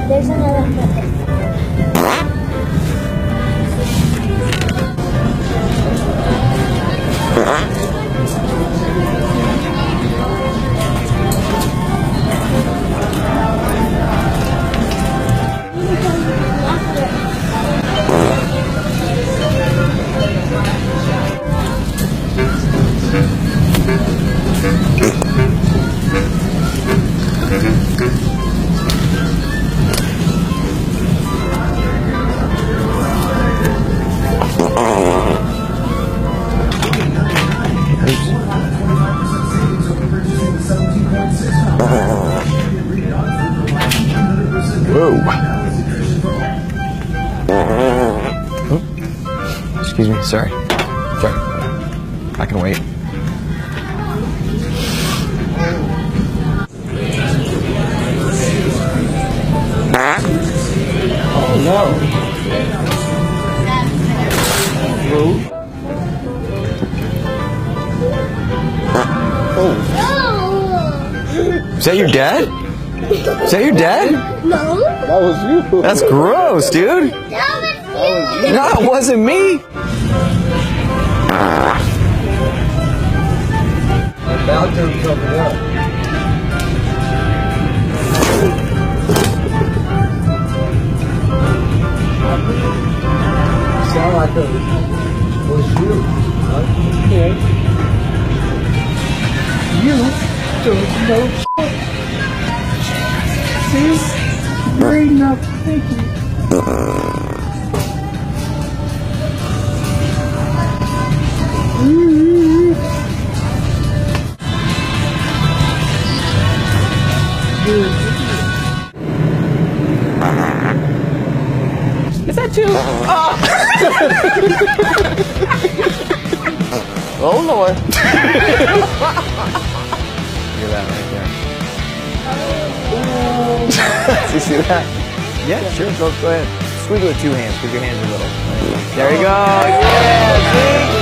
There's another one. Whoa. Oh. Excuse me, sorry. Sorry. I can wait. Oh no. Oh. Is that your dad? Is that your dad? No. That was you. That's gross, dude. That was you. No, it wasn't me. The bathroom coming up. Sound like it was you. Okay. You don't know shit. See? You're enough thinking. Is that you? Oh, oh Lord. Look at that right there. Do you see that? Yeah, sure. Go ahead. Squeeze it with two hands because your hands are little. There you go. Yeah, see?